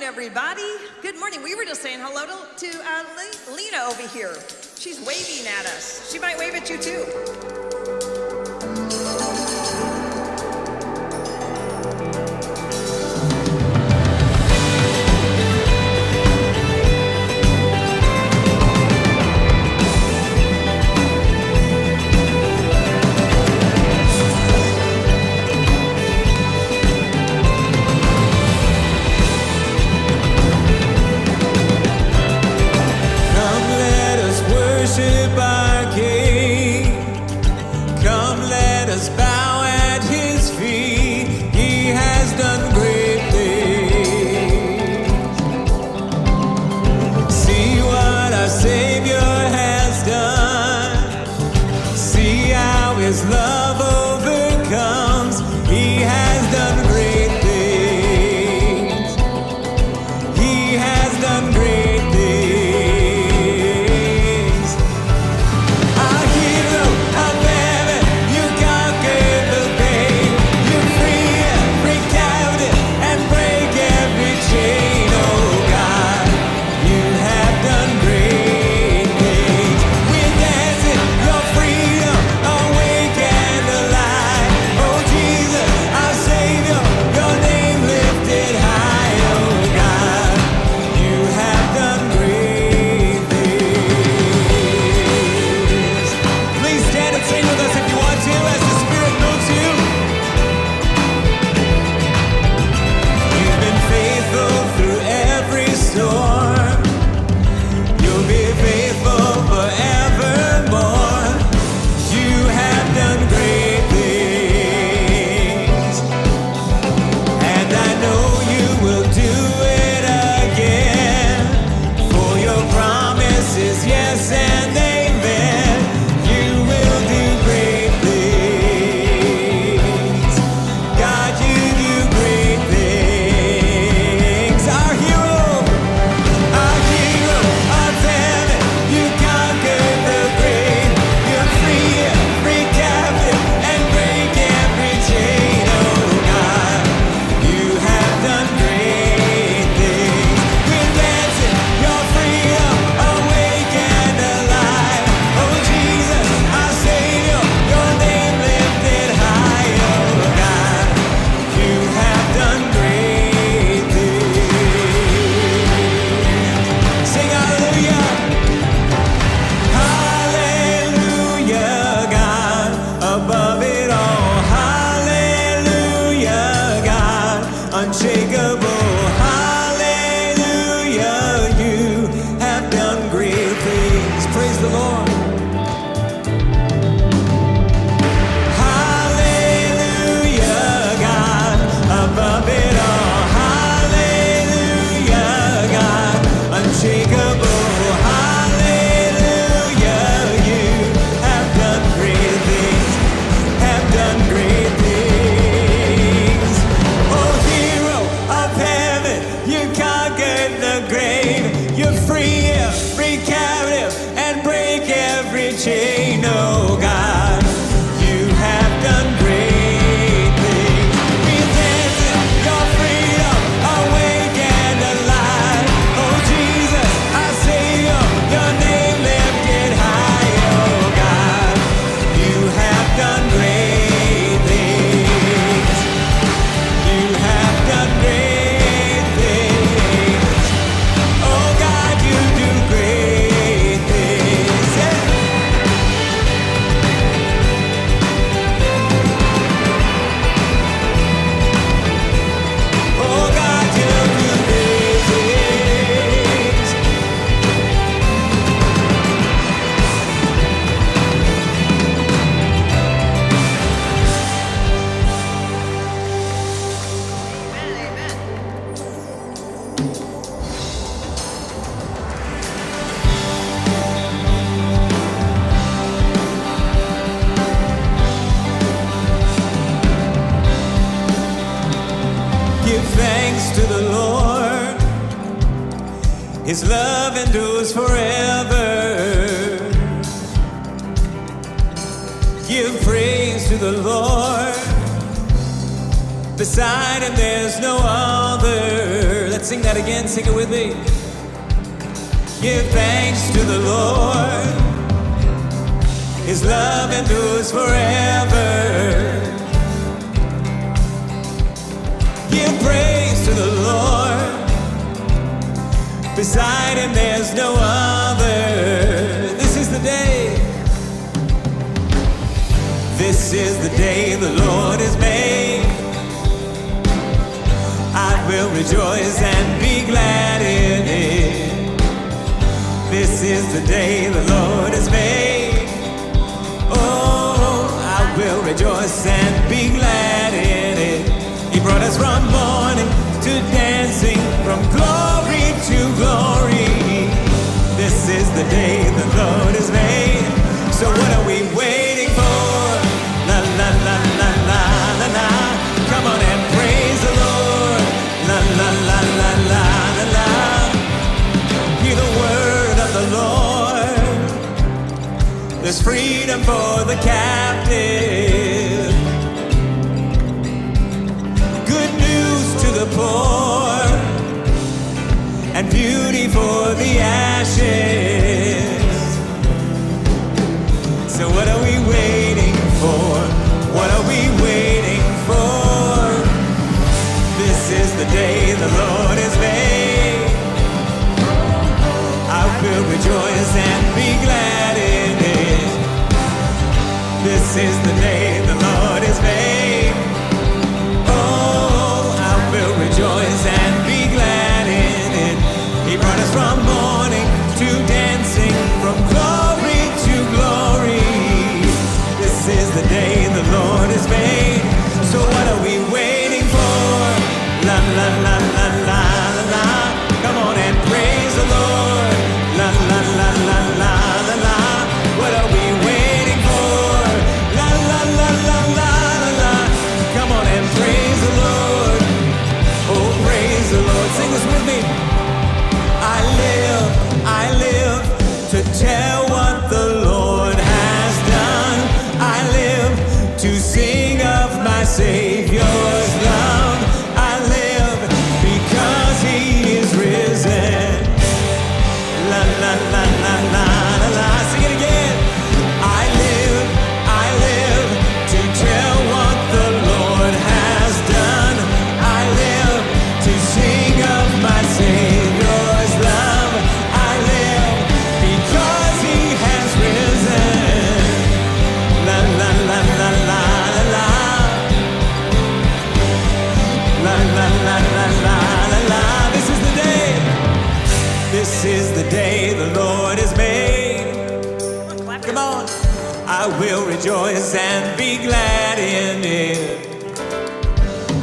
afternoon, everybody. Good morning. We were just saying hello to Lena over here. She's waving at us. She might wave at you too. Worship our King. Come, let us bow at His feet. He has done great things. See what our Savior has done. See how His love overcomes. He has done great things. He has done great things. His love endures forever. Give praise to the Lord. Beside him there's no other. Let's sing that again. Sing it with me. Give thanks to the Lord. His love endures forever. Give praise to the Lord. Beside him there's no other. This is the day. This is the day the Lord has made. I will rejoice and be glad in it. This is the day the Lord has made. Oh, I will rejoice and be glad in it. He brought us from mourning to dancing, from glory to glory. This is the day the Lord has made. So what are we waiting for? La la la la la la la. Come on and praise the Lord. La la la la la la la. Hear the word of the Lord. There's freedom for the captive. Good news to the poor, and beauty for the ashes. So what are we waiting for? What are we waiting for? This is the day the Lord has made. I will rejoice and be glad in it. This is the day the Lord has made. Oh, I will rejoice and be glad in it. He brought us from mourning to dancing, from glory to glory. This is the day the Lord has made. So what are we waiting for? La la la la la la la. Come on and praise the Lord. La la la la la la la. What are we waiting for? La la la la la la la. Come on and praise the Lord. Oh, praise the Lord. Sing this with me. I live to tell what the Lord has done. I live to sing of my Savior's love. I live because he is risen. La la la la la la la. Sing it again. I live to tell what the Lord has done. I live to sing of my Savior's love. I live because he has risen. La la la la la la la. La la la la la la la. This is the day. This is the day the Lord has made. Come on. I will rejoice and be glad in it.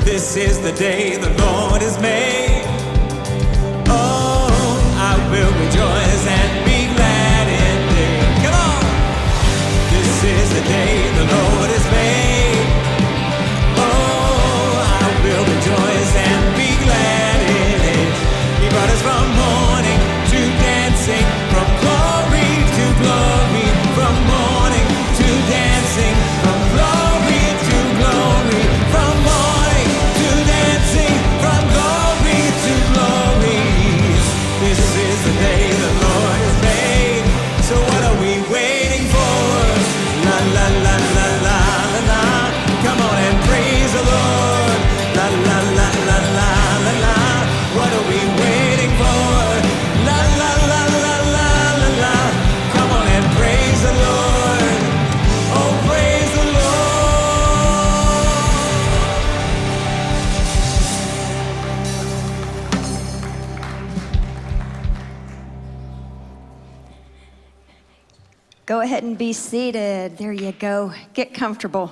This is the day the Lord has made. Oh, I will rejoice and be glad in it. Come on. This is the day the Lord has made. Oh, I will rejoice and be glad in it. He brought us from mourning to dancing, from glory to glory, from mourning to dancing, from glory to glory, from mourning to dancing, from glory to glory. This is the day the Lord has made. So what are we waiting for? La la la la la la la. Come on and praise the Lord. La la la la la la la. What are we waiting for? La la la la la la la. Come on and praise the Lord. Oh, praise the Go ahead and be seated. There you go. Get comfortable.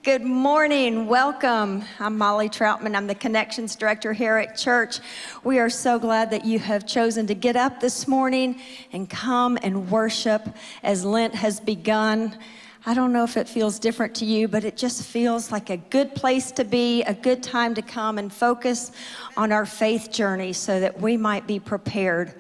Good morning. Welcome. I'm Molly Troutman. I'm the Connections Director here at church. We are so glad that you have chosen to get up this morning and come and worship as Lent has begun. I don't know if it feels different to you, but it just feels like a good place to be, a good time to come and focus on our faith journey so that we might be prepared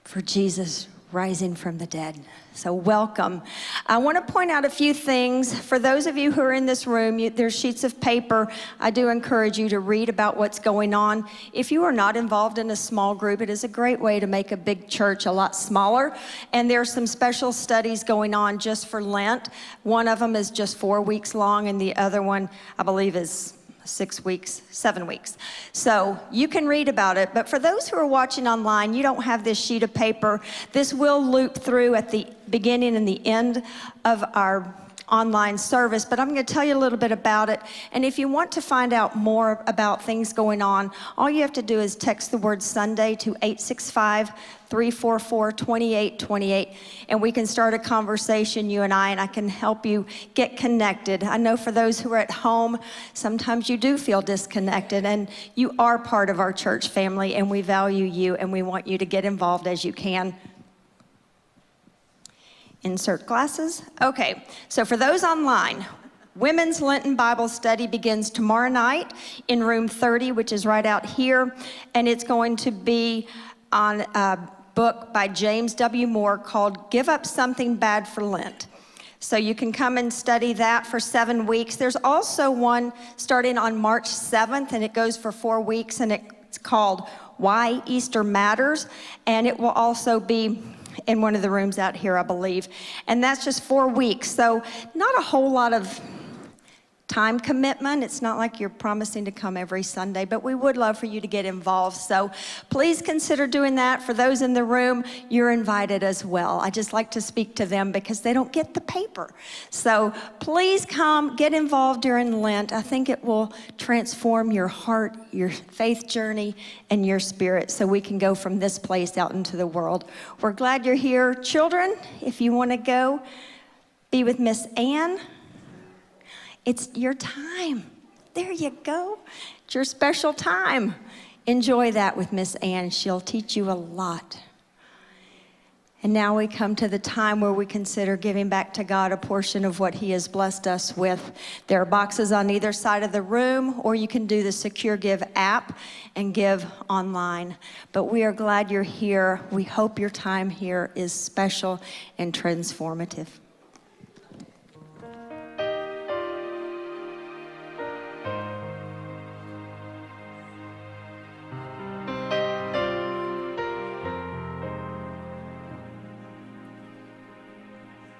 for Jesus' rising from the dead. So welcome. I want to point out a few things. For those of you who are in this room, there's sheets of paper. I do encourage you to read about what's going on. If you are not involved in a small group, it is a great way to make a big church a lot smaller. And there are some special studies going on just for Lent. One of them is just 4 weeks long, and the other one, I believe, is 6 weeks, 7 weeks. So you can read about it, but for those who are watching online, you don't have this sheet of paper. This will loop through at the beginning and the end of our online service, but I'm going to tell you a little bit about it. And if you want to find out more about things going on, all you have to do is text the word Sunday to 865-344-2828, and we can start a conversation, you and I can help you get connected. I know for those who are at home, sometimes you do feel disconnected, and you are part of our church family, and we value you, and we want you to get involved as you can. Insert glasses. Okay, so for those online, Women's Lenten Bible Study begins tomorrow night in room 30, which is right out here, and it's going to be on a book by James W. Moore called Give Up Something Bad for Lent. So you can come and study that for 7 weeks. There's also one starting on March 7th, and it goes for 4 weeks, and it's called Why Easter Matters, and it will also be in one of the rooms out here, I believe. And that's just 4 weeks. So not a whole lot of time commitment. It's not like you're promising to come every Sunday, but we would love for you to get involved. So please consider doing that. For those in the room, you're invited as well. I just like to speak to them because they don't get the paper. So please come, get involved during Lent. I think it will transform your heart, your faith journey, and your spirit so we can go from this place out into the world. We're glad you're here. Children, if you want to go be with Miss Ann, it's your time. There you go. It's your special time. Enjoy that with Miss Ann. She'll teach you a lot. And now we come to the time where we consider giving back to God a portion of what He has blessed us with. There are boxes on either side of the room, or you can do the Secure Give app and give online. But we are glad you're here. We hope your time here is special and transformative.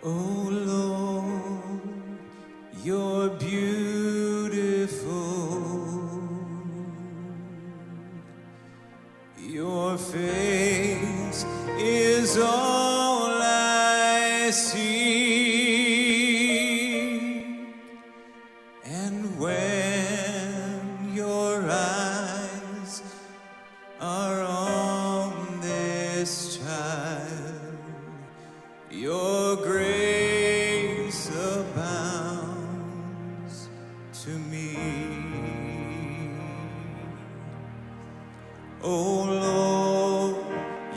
Oh Lord, you're beautiful. Your face is all I see. And when your eyes are on this child, your grace abounds to me. Oh Lord,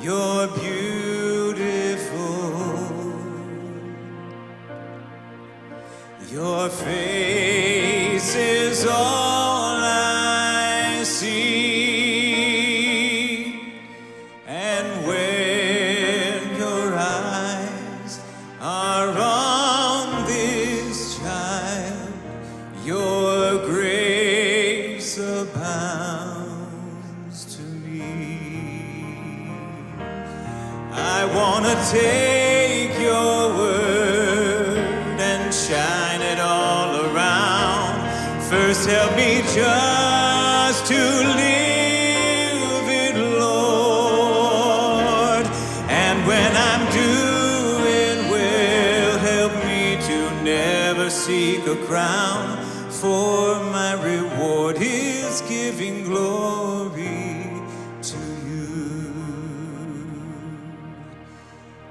you're beautiful. Your face is all I see. And when your eyes are on this child, your grace abounds to me. I want to take your word and shine it all around. First help me just to live it, Lord. And when I'm doing well, help me to never seek a crown, for my reward is giving glory to you.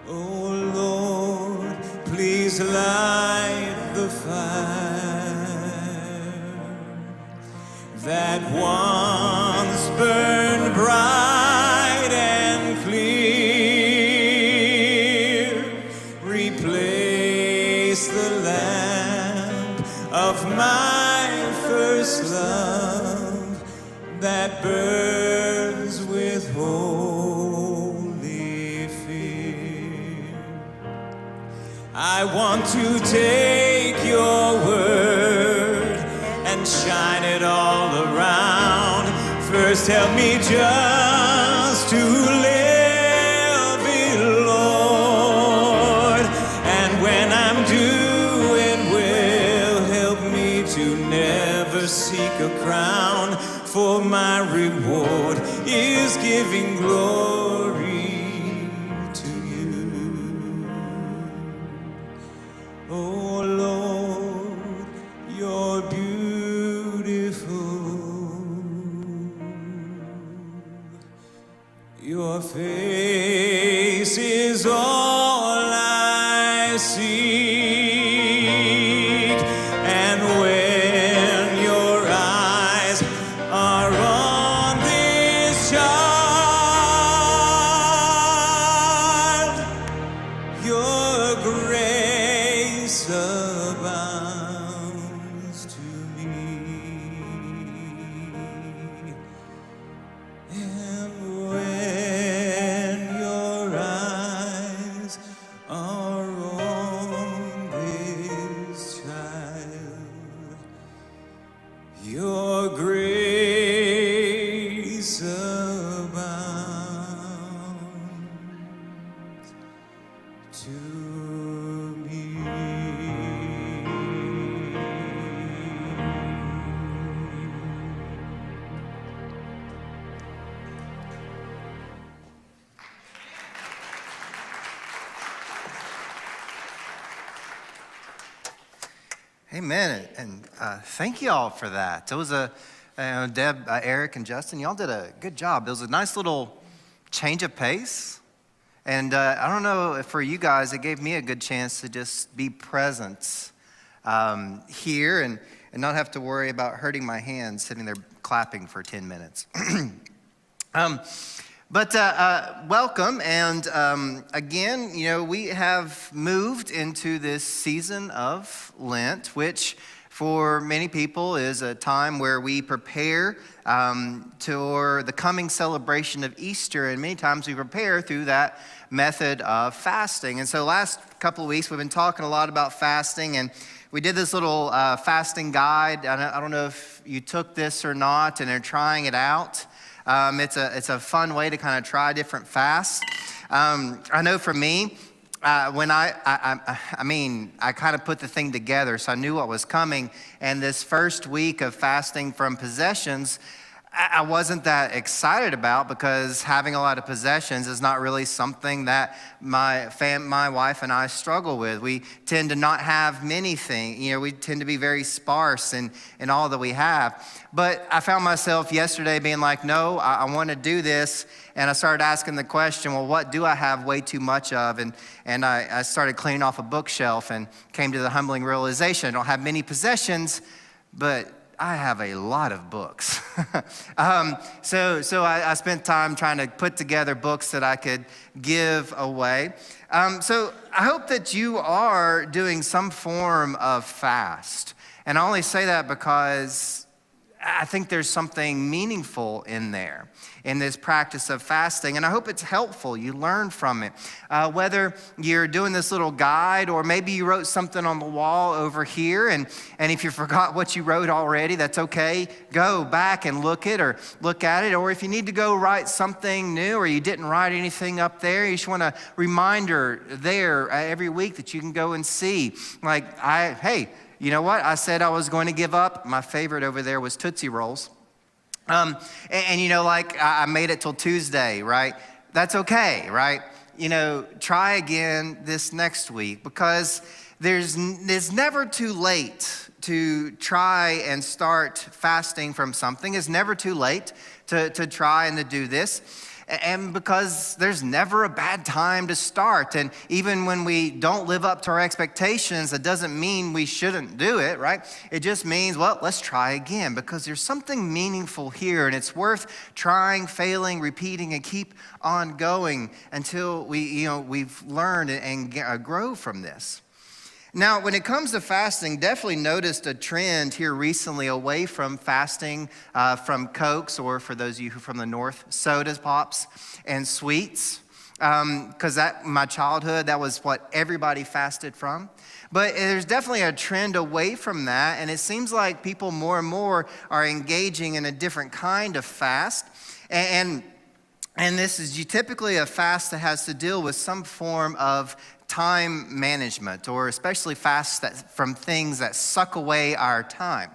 Oh Lord, please light the fire that once burned bright and clear. Replace the lamp of my first love that burns with holy fear. want to take your word and shine it all around. First help me just to live it, Lord. And when I'm doing well, help me to never seek a crown, for my reward is giving glory to you. Oh Lord, you're beautiful. Your face is all I seek, and when your eyes are on this child, your grace abounds to me. And when your eyes are on this child, your grace abounds to me. Amen, and thank you all for that. It was Deb, Eric, and Justin, y'all did a good job. It was a nice little change of pace, and I don't know if for you guys, it gave me a good chance to just be present here and not have to worry about hurting my hands sitting there clapping for 10 minutes. But welcome, and again, you know, we have moved into this season of Lent, which for many people is a time where we prepare for the coming celebration of Easter, and many times we prepare through that method of fasting. And so last couple of weeks, we've been talking a lot about fasting, and we did this little fasting guide. I don't know if you took this or not and are trying it out. It's a fun way to kind of try different fasts. I know for me, when I kind of put the thing together, so I knew what was coming. And this first week of fasting from possessions, I wasn't that excited about, because having a lot of possessions is not really something that my wife and I struggle with. We tend to not have many things. You know, we tend to be very sparse in all that we have. But I found myself yesterday being like, no, I want to do this. And I started asking the question, well, what do I have way too much of? And I started cleaning off a bookshelf and came to the humbling realization, I don't have many possessions, but I have a lot of books. So I spent time trying to put together books that I could give away. So I hope that you are doing some form of fast. And I only say that because I think there's something meaningful in there, in this practice of fasting. And I hope it's helpful. You learn from it. Whether you're doing this little guide, or maybe you wrote something on the wall over here, and if you forgot what you wrote already, that's okay. Go back and look at it. Or if you need to go write something new, or you didn't write anything up there, you just want a reminder there every week that you can go and see. Like, hey, you know what? I said I was going to give up. My favorite over there was Tootsie Rolls. And you know, like, I made it till Tuesday, right? That's okay, right? You know, try again this next week, because it's never too late to try and start fasting from something. It's never too late to try and to do this. And because there's never a bad time to start. And even when we don't live up to our expectations, that doesn't mean we shouldn't do it, right? It just means, well, let's try again, because there's something meaningful here, and it's worth trying, failing, repeating, and keep on going until we've learned and grow from this. Now, when it comes to fasting, definitely noticed a trend here recently away from fasting from Cokes, or for those of you who are from the north, sodas, pops, and sweets. because my childhood, that was what everybody fasted from. But there's definitely a trend away from that, and it seems like people more and more are engaging in a different kind of fast. And this is typically a fast that has to deal with some form of time management, or especially fasts from things that suck away our time.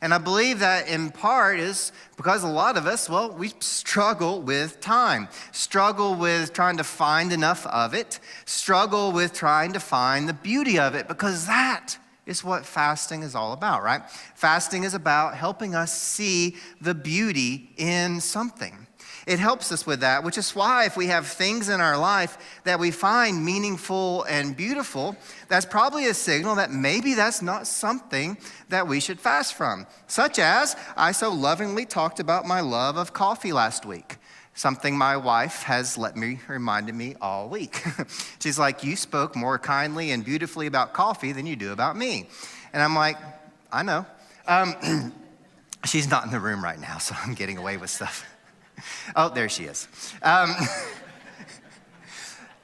And I believe that in part is because a lot of us, well, we struggle with time, struggle with trying to find enough of it, struggle with trying to find the beauty of it, because that is what fasting is all about, right? Fasting is about helping us see the beauty in something. It helps us with that, which is why if we have things in our life that we find meaningful and beautiful, that's probably a signal that maybe that's not something that we should fast from. Such as, I so lovingly talked about my love of coffee last week, something my wife has reminded me all week. She's like, you spoke more kindly and beautifully about coffee than you do about me. And I'm like, I know. She's not in the room right now, so I'm getting away with stuff. Oh, there she is.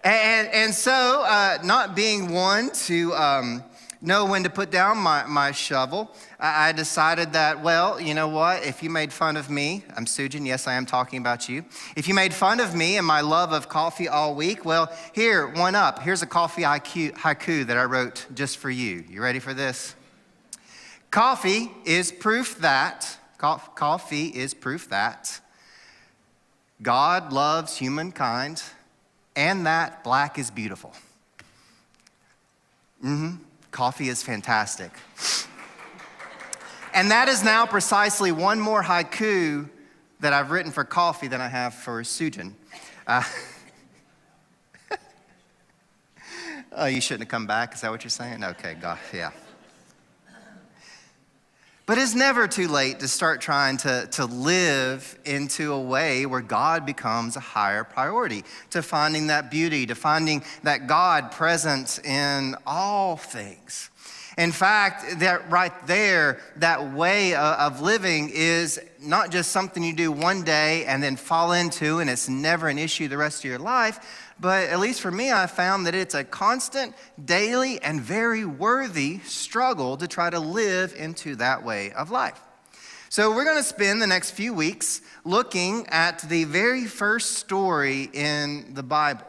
And so, not being one to know when to put down my shovel, I decided that, well, you know what? If you made fun of me, I'm Sujin, yes, I am talking about you. If you made fun of me and my love of coffee all week, well, here, one up. Here's a coffee haiku that I wrote just for you. You ready for this? Coffee is proof that God loves humankind, and that black is beautiful. Coffee is fantastic. And that is now precisely one more haiku that I've written for coffee than I have for Sujin. Oh, you shouldn't have come back? Is that what you're saying? Okay, God, yeah. But it's never too late to start trying to live into a way where God becomes a higher priority, to finding that beauty, to finding that God present in all things. In fact, that right there, that way of living is not just something you do one day and then fall into and it's never an issue the rest of your life, but at least for me, I found that it's a constant, daily, and very worthy struggle to try to live into that way of life. So we're going to spend the next few weeks looking at the very first story in the Bible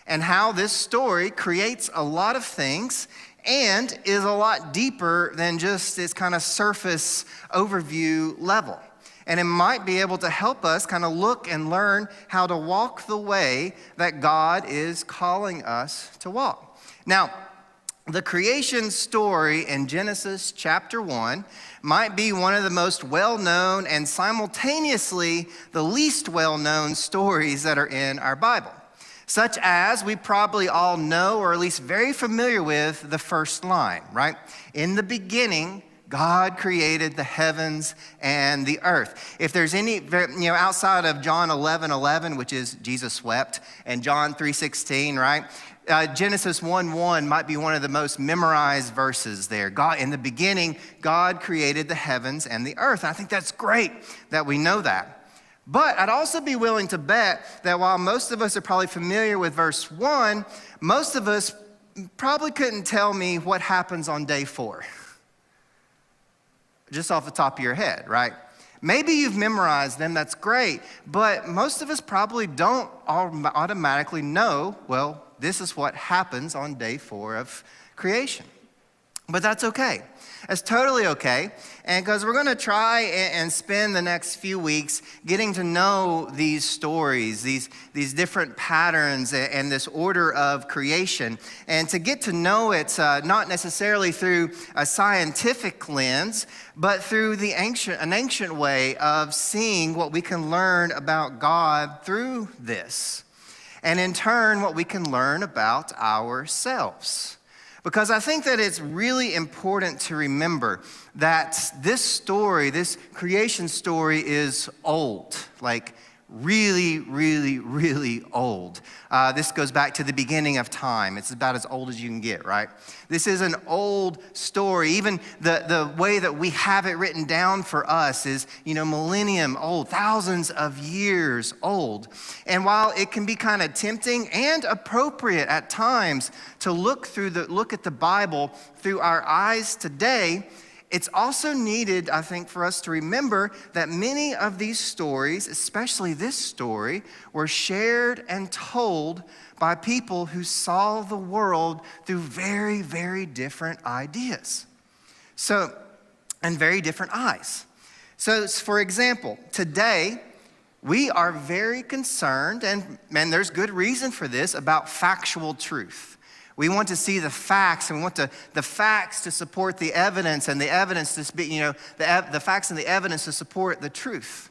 and how this story creates a lot of things and is a lot deeper than just this kind of surface overview level. And it might be able to help us kind of look and learn how to walk the way that God is calling us to walk. Now, the creation story in Genesis chapter 1 might be one of the most well-known and simultaneously the least well-known stories that are in our Bible. Such as we probably all know, or at least very familiar with, the first line, right? In the beginning, God created the heavens and the earth. If there's any, outside of John 11:11, which is Jesus wept, and John 3:16, right? Genesis 1:1 might be one of the most memorized verses there. God, in the beginning, God created the heavens and the earth. And I think that's great that we know that. But I'd also be willing to bet that while most of us are probably familiar with verse 1, most of us probably couldn't tell me what happens on day 4. Just off the top of your head, right? Maybe you've memorized them, that's great, but most of us probably don't automatically know, well, this is what happens on day 4 of creation. But that's okay. That's totally okay. And because we're going to try and spend the next few weeks getting to know these stories, these different patterns and this order of creation. And to get to know it not necessarily through a scientific lens, but through an ancient way of seeing what we can learn about God through this. And in turn, what we can learn about ourselves. Because I think that it's really important to remember that this story, this creation story, is old, like really, really, really old. This goes back to the beginning of time. It's about as old as you can get, right? This is an old story. Even the way that we have it written down for us is, millennium old, thousands of years old. And while it can be kind of tempting and appropriate at times to look at the Bible through our eyes today, it's also needed, I think, for us to remember that many of these stories, especially this story, were shared and told by people who saw the world through very, very different ideas. And very different eyes. So, for example, today, we are very concerned, and there's good reason for this, about factual truth. We want to see the facts, and we want the facts to support the evidence, and the evidence to the facts and the evidence to support the truth.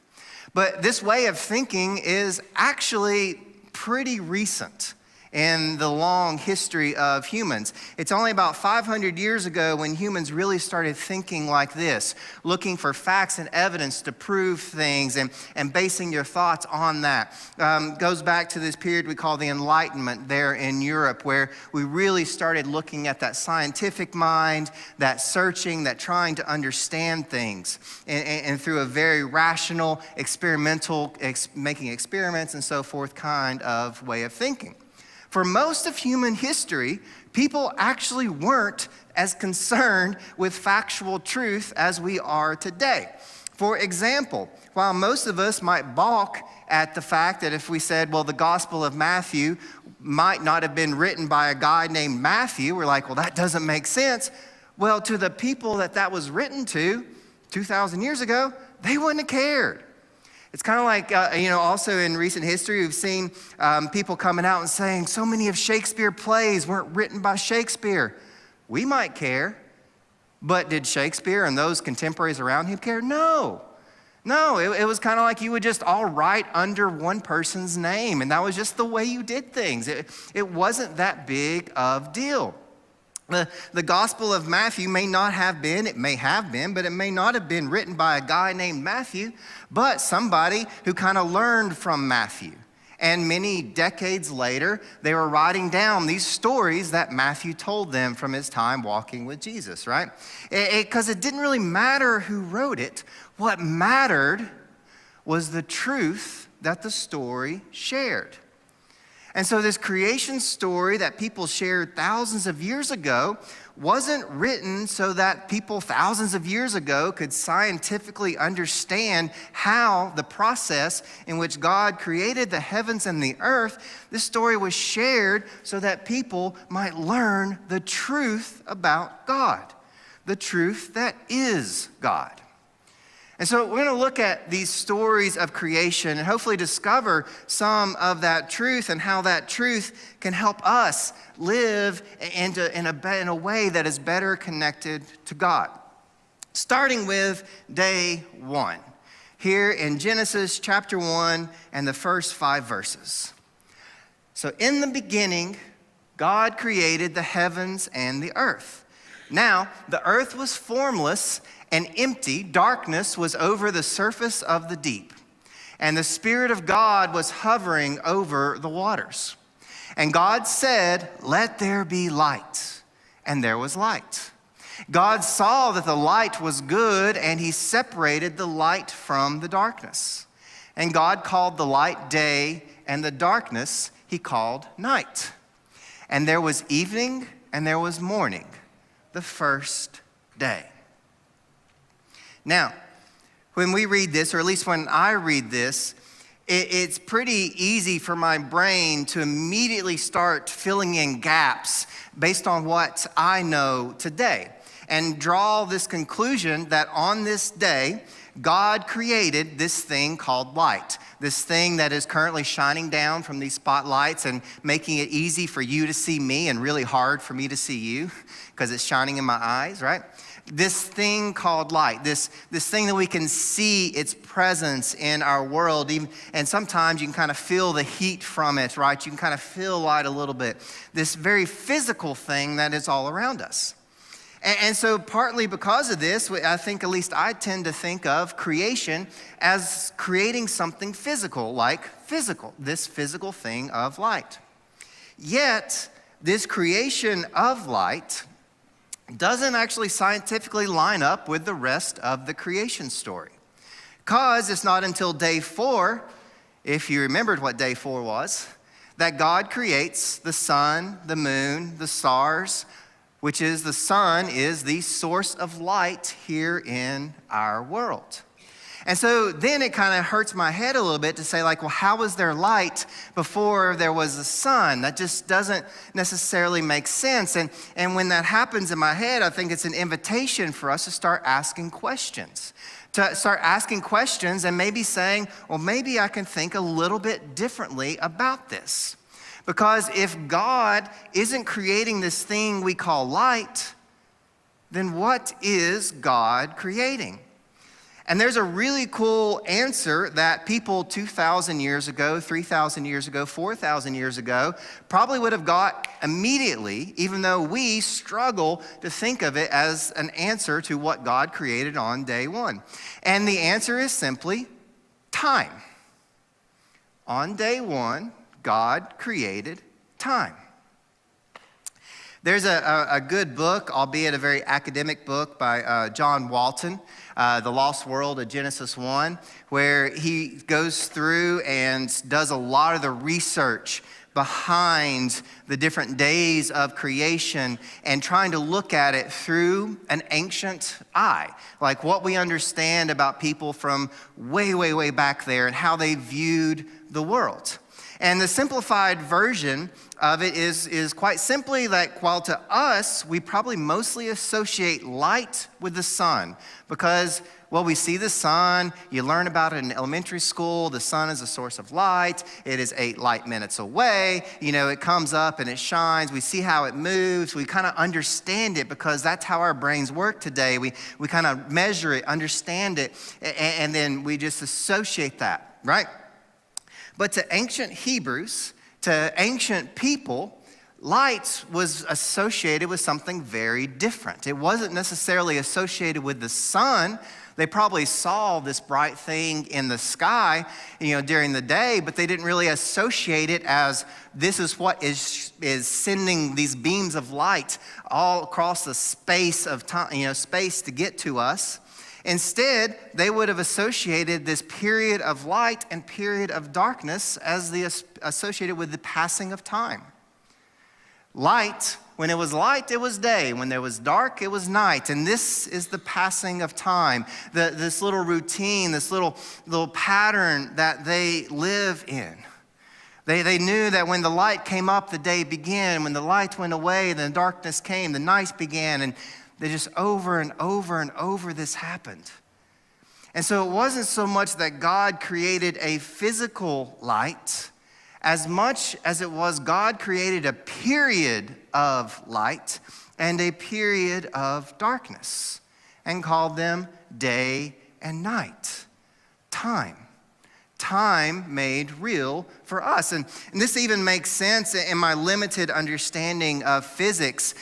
But this way of thinking is actually pretty recent in the long history of humans. It's only about 500 years ago when humans really started thinking like this, looking for facts and evidence to prove things and basing your thoughts on that. Goes back to this period we call the Enlightenment there in Europe, where we really started looking at that scientific mind, that searching, that trying to understand things, and through a very rational, experimental, making experiments and so forth kind of way of thinking. For most of human history, people actually weren't as concerned with factual truth as we are today. For example, while most of us might balk at the fact that if we said, well, the Gospel of Matthew might not have been written by a guy named Matthew, we're like, well, that doesn't make sense. Well, to the people that was written to 2,000 years ago, they wouldn't have cared. It's kind of like, also in recent history, we've seen people coming out and saying so many of Shakespeare's plays weren't written by Shakespeare. We might care, but did Shakespeare and those contemporaries around him care? No, it was kind of like you would just all write under one person's name, and that was just the way you did things. It wasn't that big of a deal. The Gospel of Matthew may have been, but it may not have been written by a guy named Matthew, but somebody who kind of learned from Matthew. And many decades later, they were writing down these stories that Matthew told them from his time walking with Jesus, right? Because it didn't really matter who wrote it. What mattered was the truth that the story shared. And so this creation story that people shared thousands of years ago wasn't written so that people thousands of years ago could scientifically understand how the process in which God created the heavens and the earth. This story was shared so that people might learn the truth about God, the truth that is God. And so we're going to look at these stories of creation and hopefully discover some of that truth and how that truth can help us live in a way that is better connected to God. Starting with day one, here in Genesis chapter 1 and the first 5 verses. So in the beginning, God created the heavens and the earth. Now, the earth was formless and empty. Darkness was over the surface of the deep, and the Spirit of God was hovering over the waters. And God said, "Let there be light," and there was light. God saw that the light was good, and he separated the light from the darkness. And God called the light day, and the darkness he called night. And there was evening, and there was morning, the first day. Now, when we read this, or at least when I read this, it's pretty easy for my brain to immediately start filling in gaps based on what I know today and draw this conclusion that on this day, God created this thing called light, this thing that is currently shining down from these spotlights and making it easy for you to see me and really hard for me to see you because it's shining in my eyes, right? This thing called light, this thing that we can see its presence in our world, and sometimes you can kind of feel the heat from it, right? You can kind of feel light a little bit. This very physical thing that is all around us. And so partly because of this, I think at least I tend to think of creation as creating something physical, this physical thing of light. Yet, this creation of light doesn't actually scientifically line up with the rest of the creation story. Because it's not until day 4, if you remembered what day 4 was, that God creates the sun, the moon, the stars, which is the sun is the source of light here in our world. And so then it kind of hurts my head a little bit to say, like, well, how was there light before there was the sun? That just doesn't necessarily make sense. And when that happens in my head, I think it's an invitation for us to start asking questions. And maybe saying, well, maybe I can think a little bit differently about this. Because if God isn't creating this thing we call light, then what is God creating? And there's a really cool answer that people 2,000 years ago, 3,000 years ago, 4,000 years ago probably would have got immediately, even though we struggle to think of it as an answer to what God created on day 1. And the answer is simply time. On day 1, God created time. There's a good book, albeit a very academic book, by John Walton, The Lost World of Genesis 1, where he goes through and does a lot of the research behind the different days of creation and trying to look at it through an ancient eye, like what we understand about people from way, way, way back there and how they viewed the world. And the simplified version of it is quite simply that while to us, we probably mostly associate light with the sun because, well, we see the sun, you learn about it in elementary school, the sun is a source of light, it is 8 light minutes away, it comes up and it shines, we see how it moves, we kind of understand it because that's how our brains work today. We kind of measure it, understand it, and then we just associate that, right? But to ancient Hebrews, to ancient people, light was associated with something very different. It wasn't necessarily associated with the sun. They probably saw this bright thing in the sky, during the day, but they didn't really associate it as this is what is sending these beams of light all across the space of time, space to get to us. Instead, they would have associated this period of light and period of darkness as associated with the passing of time. Light, when it was light, it was day. When there was dark, it was night. And this is the passing of time, this little routine, this little pattern that they live in. They knew that when the light came up, the day began. When the light went away, then darkness came, the night began. And they just over and over and over this happened. And so it wasn't so much that God created a physical light as much as it was God created a period of light and a period of darkness and called them day and night. Time made real for us. And this even makes sense in my limited understanding of physics.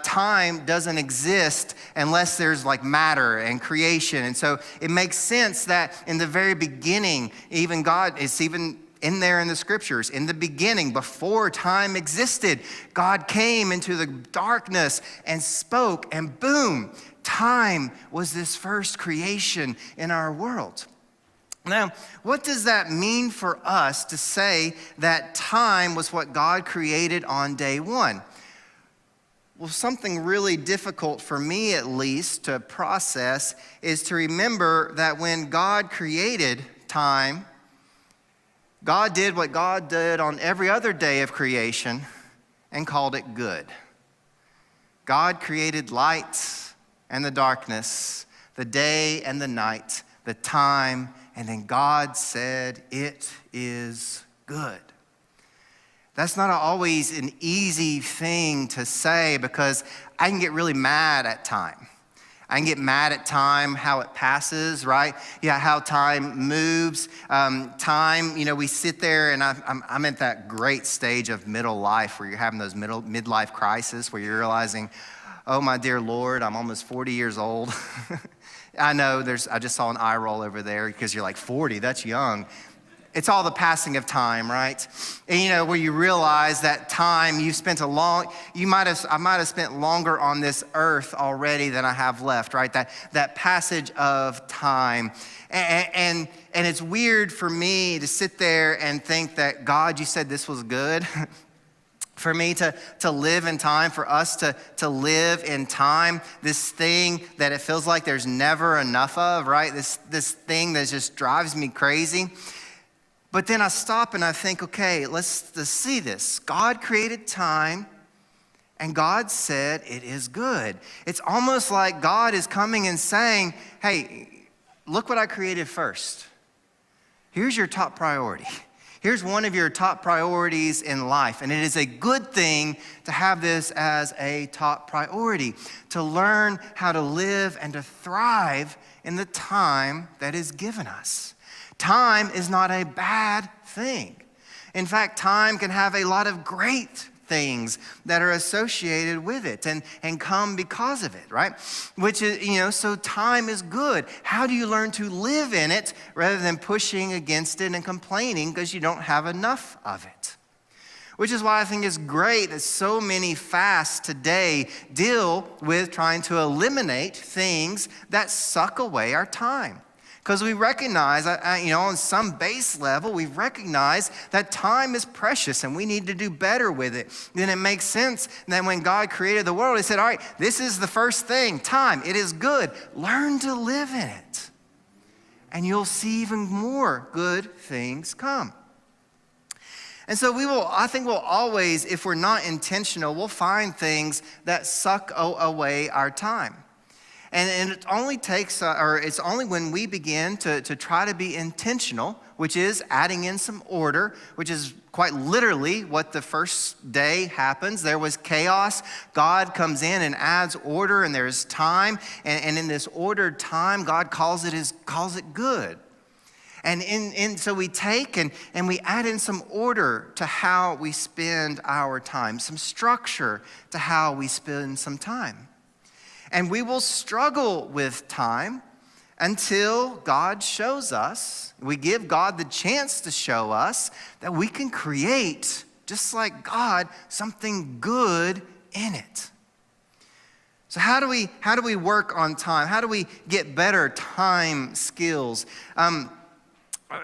Time doesn't exist unless there's like matter and creation. And so it makes sense that in the very beginning, even God, it's even in there in the scriptures, in the beginning, before time existed, God came into the darkness and spoke, and boom, time was this first creation in our world. Now, what does that mean for us to say that time was what God created on day 1? Well, something really difficult for me, at least, to process is to remember that when God created time, God did what God did on every other day of creation and called it good. God created light and the darkness, the day and the night, the time, and then God said, it is good. That's not always an easy thing to say because I can get really mad at time. I can get mad at time, how it passes, right? Yeah, how time moves. Time, we sit there and I'm at that great stage of middle life where you're having those midlife crises where you're realizing, oh my dear Lord, I'm almost 40 years old. I know I just saw an eye roll over there because you're like 40, that's young. It's all the passing of time, right? And where you realize that time I might have spent longer on this earth already than I have left, right? That passage of time. And it's weird for me to sit there and think that, God, you said this was good. For me to live in time, for us to live in time, this thing that it feels like there's never enough of, right? This thing that just drives me crazy. But then I stop and I think, okay, let's see this. God created time, and God said it is good. It's almost like God is coming and saying, hey, look what I created first. Here's your top priority. Here's one of your top priorities in life. And it is a good thing to have this as a top priority, to learn how to live and to thrive in the time that is given us. Time is not a bad thing. In fact, time can have a lot of great things that are associated with it and come because of it, right? Which is, so time is good. How do you learn to live in it rather than pushing against it and complaining because you don't have enough of it? Which is why I think it's great that so many fasts today deal with trying to eliminate things that suck away our time. Because we recognize, on some base level, we recognize that time is precious and we need to do better with it. Then it makes sense that when God created the world, he said, all right, this is the first thing, time. It is good. Learn to live in it. And you'll see even more good things come. And so I think we'll always, if we're not intentional, we'll find things that suck away our time. And it only takes, it's only when we begin to try to be intentional, which is adding in some order, which is quite literally what the first day happens. There was chaos. God comes in and adds order, and there's time. And in this ordered time, God calls it good. And so we take and we add in some order to how we spend our time, some structure to how we spend some time. And we will struggle with time until God shows us, we give God the chance to show us that we can create, just like God, something good in it. So how do we work on time? How do we get better time skills?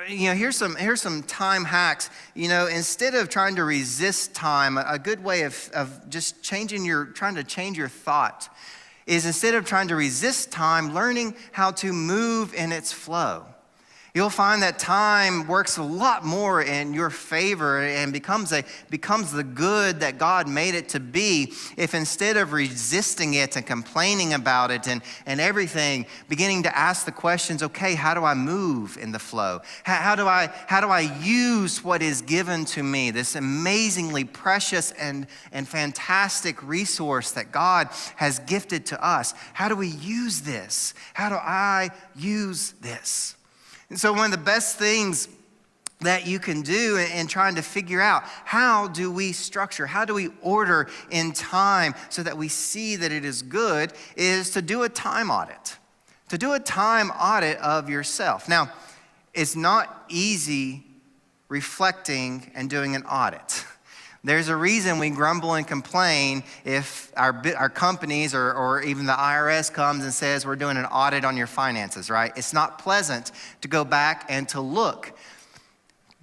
Here's some time hacks. Instead of trying to resist time, a good way of just trying to change your thought is, instead of trying to resist time, learning how to move in its flow. You'll find that time works a lot more in your favor and becomes the good that God made it to be if, instead of resisting it and complaining about it and everything, beginning to ask the questions, okay, how do I move in the flow? How do I use what is given to me, this amazingly precious and fantastic resource that God has gifted to us? How do we use this? How do I use this? And so one of the best things that you can do in trying to figure out how do we structure, how do we order in time so that we see that it is good, is to do a time audit. To do a time audit of yourself. Now, it's not easy reflecting and doing an audit. There's a reason we grumble and complain if our companies or even the IRS comes and says we're doing an audit on your finances, right? It's not pleasant to go back and to look.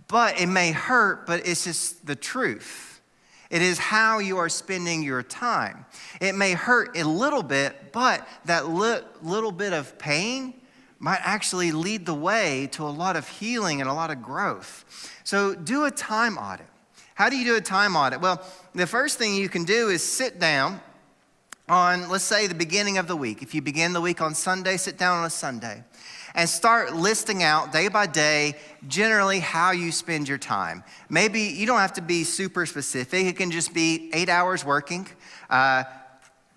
But it may hurt, but it's just the truth. It is how you are spending your time. It may hurt a little bit, but that little bit of pain might actually lead the way to a lot of healing and a lot of growth. So do a time audit. How do you do a time audit? Well, the first thing you can do is sit down on, let's say, the beginning of the week. If you begin the week on Sunday, sit down on a Sunday and start listing out day by day generally how you spend your time. Maybe you don't have to be super specific. It can just be 8 hours working,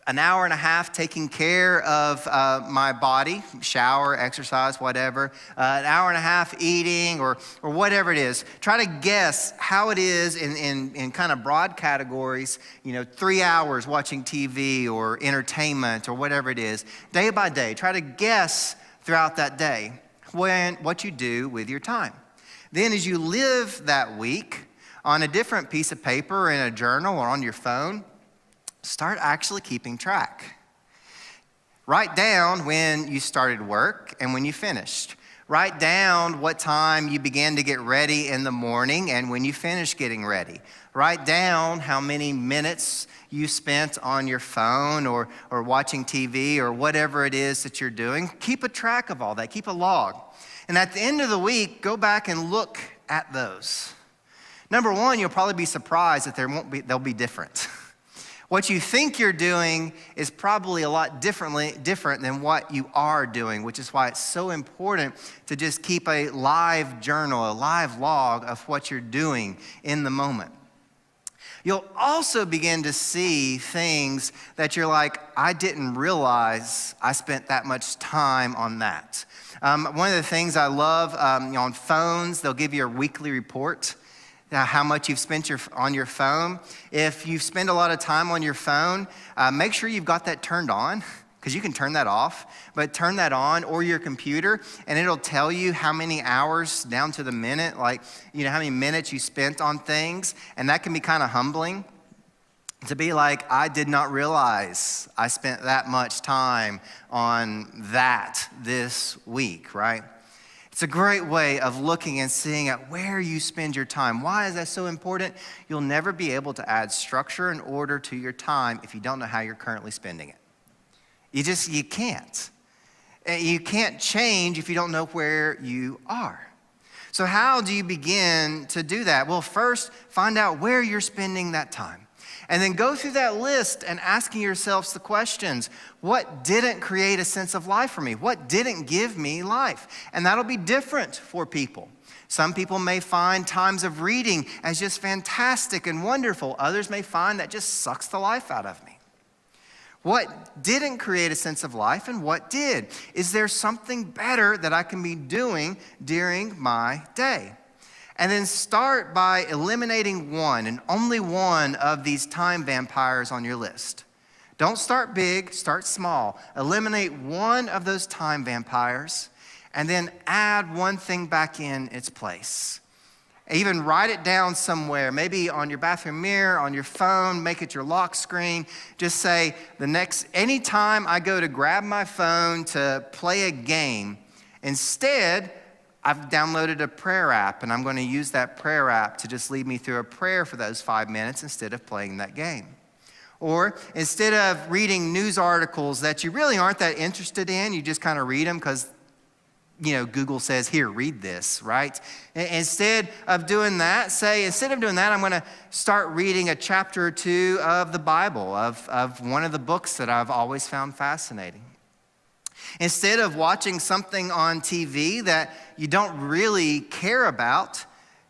an hour and a half taking care of my body, shower, exercise, whatever, an hour and a half eating or whatever it is. Try to guess how it is in kind of broad categories, 3 hours watching TV or entertainment or whatever it is, day by day. Try to guess throughout that day what you do with your time. Then as you live that week on a different piece of paper in a journal or on your phone, start actually keeping track. Write down when you started work and when you finished. Write down what time you began to get ready in the morning and when you finished getting ready. Write down how many minutes you spent on your phone or watching TV or whatever it is that you're doing. Keep a track of all that. Keep a log. And at the end of the week, go back and look at those. Number one, you'll probably be surprised that they'll be different. What you think you're doing is probably a lot different than what you are doing, which is why it's so important to just keep a live journal, a live log of what you're doing in the moment. You'll also begin to see things that you're like, I didn't realize I spent that much time on that. One of the things I love on phones, they'll give you a weekly report. How much you've spent on your phone. If you spend a lot of time on your phone, make sure you've got that turned on, because you can turn that off, but turn that on, or your computer, and it'll tell you how many hours down to the minute, how many minutes you spent on things, and that can be kind of humbling to be like, I did not realize I spent that much time on that this week, right? It's a great way of looking and seeing at where you spend your time. Why is that so important? You'll never be able to add structure and order to your time if you don't know how you're currently spending it. You can't. You can't change if you don't know where you are. So how do you begin to do that? Well, first, find out where you're spending that time. And then go through that list and asking yourselves the questions. What didn't create a sense of life for me? What didn't give me life? And that'll be different for people. Some people may find times of reading as just fantastic and wonderful. Others may find that just sucks the life out of me. What didn't create a sense of life and what did? Is there something better that I can be doing during my day? And then start by eliminating one and only one of these time vampires on your list. Don't start big, start small. Eliminate one of those time vampires and then add one thing back in its place. Even write it down somewhere, maybe on your bathroom mirror, on your phone, make it your lock screen. Just say, anytime I go to grab my phone to play a game, instead, I've downloaded a prayer app, and I'm going to use that prayer app to just lead me through a prayer for those 5 minutes instead of playing that game. Or instead of reading news articles that you really aren't that interested in, you just kind of read them because, Google says, here, read this, right? Instead of doing that, I'm going to start reading a chapter or two of the Bible, of one of the books that I've always found fascinating. Instead of watching something on TV that you don't really care about,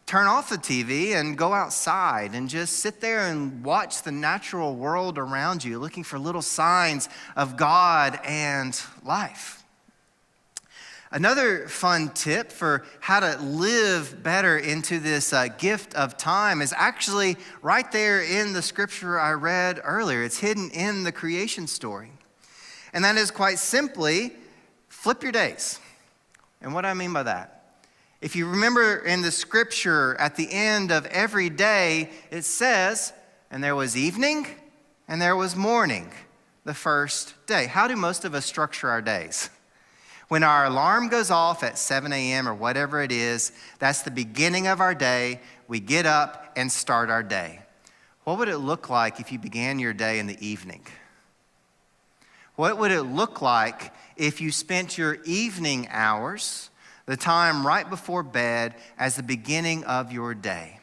turn off the TV and go outside and just sit there and watch the natural world around you, looking for little signs of God and life. Another fun tip for how to live better into this gift of time is actually right there in the scripture I read earlier. It's hidden in the creation story. And that is quite simply, flip your days. And what do I mean by that? If you remember in the scripture, at the end of every day, it says, and there was evening and there was morning, the first day. How do most of us structure our days? When our alarm goes off at 7 a.m. or whatever it is, that's the beginning of our day. We get up and start our day. What would it look like if you began your day in the evening? What would it look like if you spent your evening hours, the time right before bed, as the beginning of your day?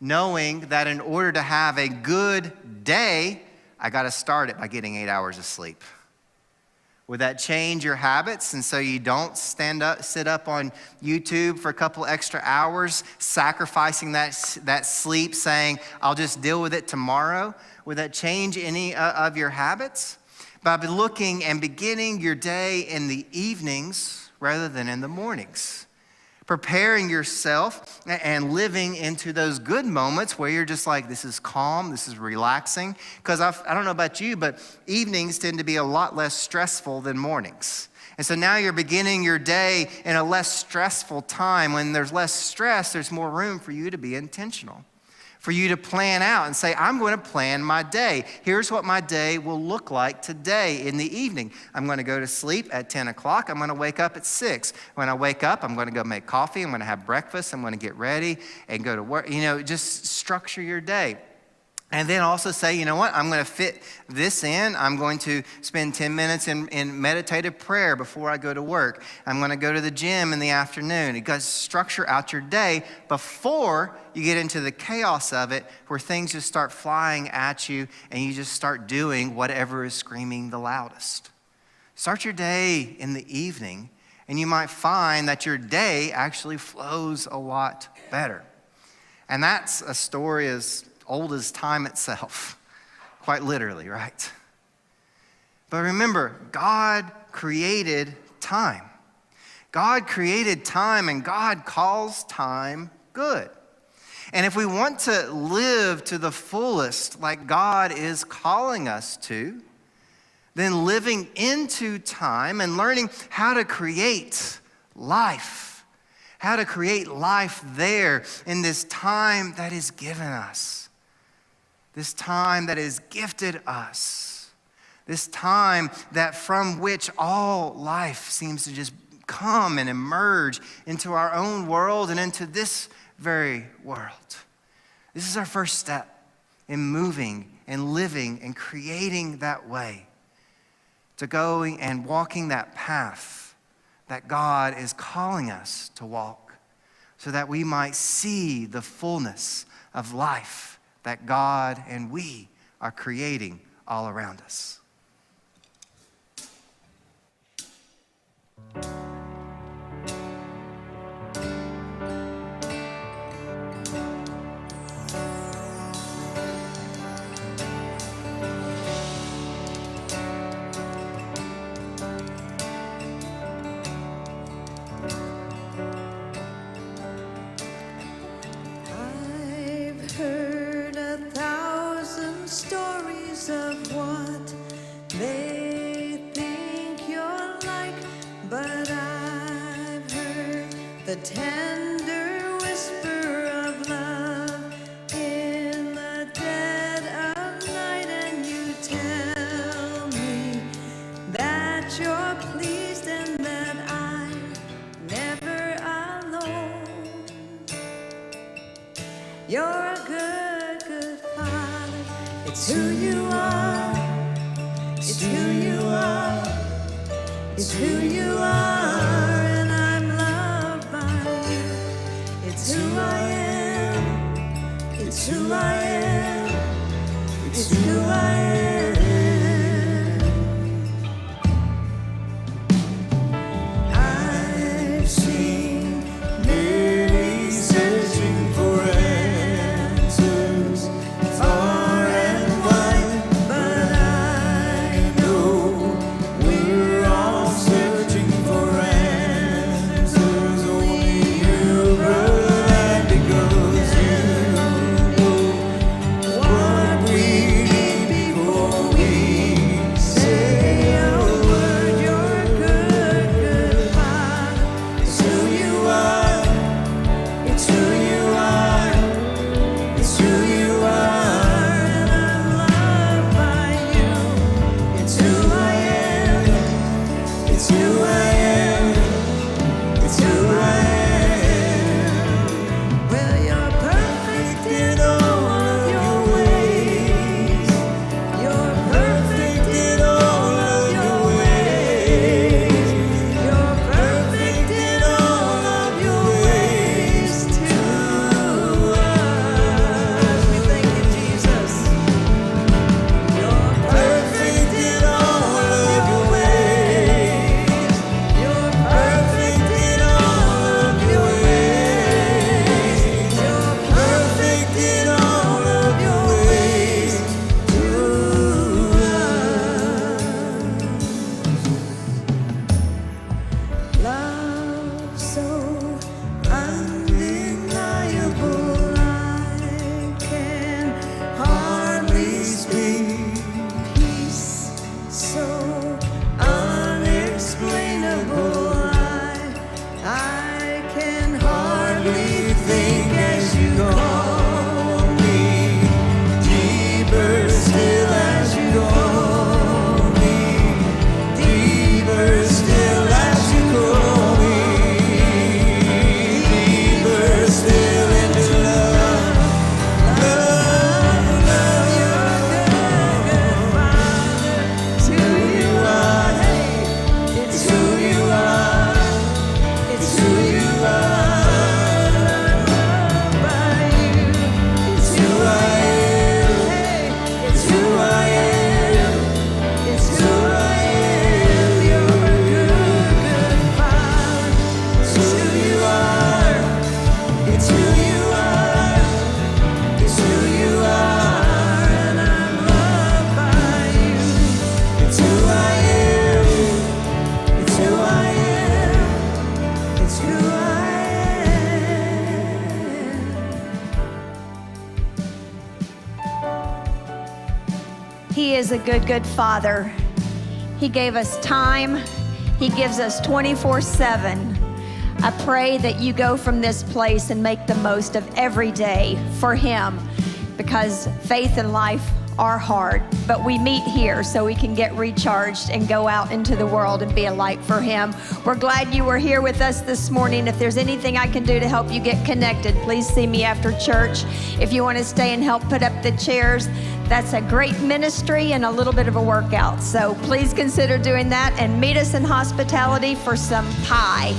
Knowing that in order to have a good day, I got to start it by getting 8 hours of sleep. Would that change your habits and so you don't sit up on YouTube for a couple extra hours, sacrificing that sleep, saying, I'll just deal with it tomorrow? Would that change any of your habits? By looking and beginning your day in the evenings rather than in the mornings. Preparing yourself and living into those good moments where you're just like, this is calm, this is relaxing. Because I don't know about you, but evenings tend to be a lot less stressful than mornings. And so now you're beginning your day in a less stressful time. When there's less stress, there's more room for you to be intentional. For you to plan out and say, I'm going to plan my day. Here's what my day will look like today in the evening. I'm going to go to sleep at 10 o'clock. I'm going to wake up at 6. When I wake up, I'm going to go make coffee. I'm going to have breakfast. I'm going to get ready and go to work. Just structure your day. And then also say, you know what, I'm going to fit this in. I'm going to spend 10 minutes in meditative prayer before I go to work. I'm going to go to the gym in the afternoon. You guys structure out your day before you get into the chaos of it, where things just start flying at you and you just start doing whatever is screaming the loudest. Start your day in the evening, and you might find that your day actually flows a lot better. And that's a story as old as time itself, quite literally, right? But remember, God created time. God created time, and God calls time good. And if we want to live to the fullest like God is calling us to, then living into time and learning how to create life, how to create life there in this time that is given us. This time that is gifted us. This time that from which all life seems to just come and emerge into our own world and into this very world. This is our first step in moving and living and creating that way, to going and walking that path that God is calling us to walk, so that we might see the fullness of life that God and we are creating all around us. The tender whisper of love in the dead of night, and you tell me that you're pleased and that I'm never alone. You're a good, good father. It's who you are. It's who you are. It's who you are. It's who I am, it's who I am, it's who I am. I've seen many searching for answers far and wide, but I know we're all searching for answers. He is a good, good Father. He gave us time. He gives us 24/7. I pray that you go from this place and make the most of every day for Him, because faith and life are hard, but we meet here so we can get recharged and go out into the world and be a light for Him. We're glad you were here with us this morning. If there's anything I can do to help you get connected, please see me after church. If you want to stay and help put up the chairs, that's a great ministry and a little bit of a workout. So please consider doing that, and meet us in hospitality for some pie.